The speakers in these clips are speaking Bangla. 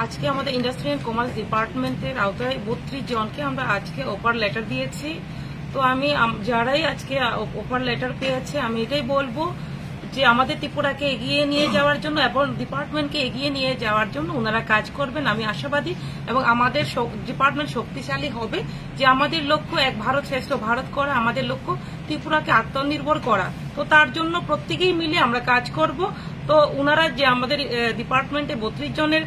আজকে আমাদের ইন্ডাস্ট্রি এন্ড কমার্স ডিপার্টমেন্টের আওতায় 32 জনকে আমরা আজকে অফার লেটার দিয়েছি। তো আমি যারাই আজকে অফার লেটার পেয়েছে আমি এটাই বলবো যে আমাদের ত্রিপুরাকে এগিয়ে নিয়ে যাওয়ার জন্য এবং ডিপার্টমেন্টকে এগিয়ে নিয়ে যাওয়ার জন্য ওনারা কাজ করবেন, আমি আশাবাদী। এবং আমাদের ডিপার্টমেন্ট শক্তিশালী হবে, যে আমাদের লক্ষ্য এক ভারত শ্রেষ্ঠ ভারত করা, আমাদের লক্ষ্য ত্রিপুরাকে আত্মনির্ভর করা। তো তার জন্য প্রত্যেকেই মিলে আমরা কাজ করব। তো ওনারা যে আমাদের ডিপার্টমেন্টে 32 জনের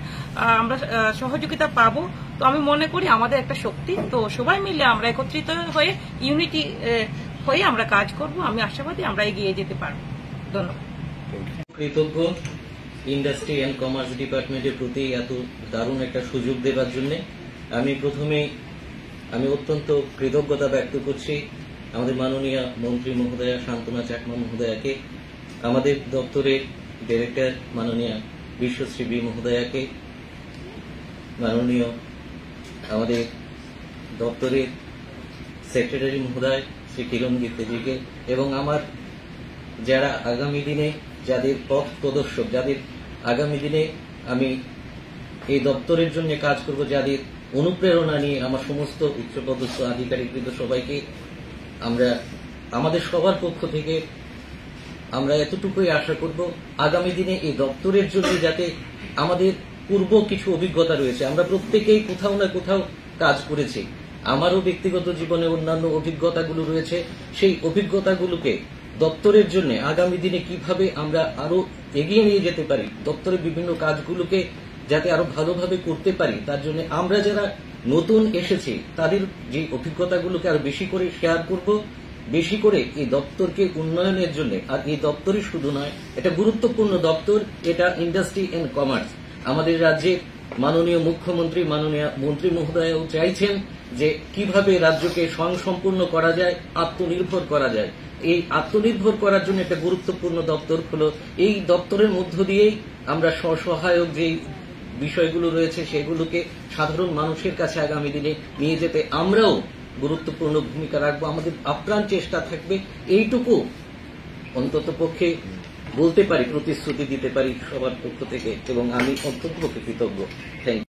আমরা সহযোগিতা পাবো, তো আমি মনে করি আমাদের একটা শক্তি। তো সবাই মিলে আমরা একত্রিত হয়ে ইউনিটি হয়ে আমরা কাজ করব, আমি আশাবাদী আমরা এগিয়ে যেতে পারবো। ধন্যবাদ। কৃতজ্ঞ ইন্ডাস্ট্রি এন্ড কমার্স ডিপার্টমেন্টের প্রতি এত দারুণ একটা সুযোগ দেওয়ার জন্য। আমি অত্যন্ত কৃতজ্ঞতা ব্যক্ত করছি আমাদের মাননীয় মন্ত্রী মহোদয়া শান্তনা চাকমা মহোদয়াকে, আমাদের দপ্তরের ডিরেক্টর মাননীয় বিশ্বশ্রী বি মহোদয়াকে, মাননীয় আমাদের দপ্তরের সেক্রেটারি মহোদয় শ্রী কিরণ গীতেজিকে, এবং আমার যারা আগামী দিনে যাদের পথ প্রদর্শক, যাদের আগামী দিনে আমি এই দপ্তরের জন্য কাজ করব, যাদের অনুপ্রেরণা নিয়ে আমার সমস্ত উচ্চপদস্থ আধিকারিকবৃন্দ সবাইকে আমাদের সবার পক্ষ থেকে আমরা এতটুকুই আশা করব, আগামী দিনে এই দপ্তরের জন্য যাতে আমাদের পূর্ব কিছু অভিজ্ঞতা রয়েছে, আমরা প্রত্যেকেই কোথাও না কোথাও কাজ করেছি, আমারও ব্যক্তিগত জীবনে অন্যান্য অভিজ্ঞতাগুলো রয়েছে, সেই অভিজ্ঞতাগুলোকে দপ্তরের জন্য আগামী দিনে কিভাবে আমরা আরো এগিয়ে নিয়ে যেতে পারি, দপ্তরের বিভিন্ন কাজগুলোকে যাতে আরো ভালোভাবে করতে পারি, তার জন্য আমরা যারা নতুন এসেছি তাদের যে অভিজ্ঞতাগুলোকে আরো বেশি করে শেয়ার করব, বেশি করে এই দপ্তরকে উন্নয়নের জন্য। আর এই দপ্তরই শুধু নয়, এটা গুরুত্বপূর্ণ দপ্তর, এটা ইন্ডাস্ট্রি এন্ড কমার্স। আমাদের রাজ্যের মাননীয় মুখ্যমন্ত্রী মাননীয় মন্ত্রী মহোদয়ও চাইছেন যে কিভাবে রাজ্যকে স্বয়ংসম্পূর্ণ করা যায়, আত্মনির্ভর করা যায়। এই আত্মনির্ভর করার জন্য একটা গুরুত্বপূর্ণ দপ্তর হলো, এই দপ্তরের মধ্য দিয়েই আমরা স্বসহায়ক যে বিষয়গুলো রয়েছে সেগুলোকে সাধারণ মানুষের কাছে আগামী দিনে নিয়ে যেতে আমরাও গুরুত্বপূর্ণ ভূমিকা রাখবো। আমাদের আপ্রাণ চেষ্টা থাকবে, এইটুকু অন্তত পক্ষে বলতে পারি, প্রতিশ্রুতি দিতে পারি সবার পক্ষ থেকে, এবং আমি অত্যন্ত কৃতজ্ঞ। Thank you.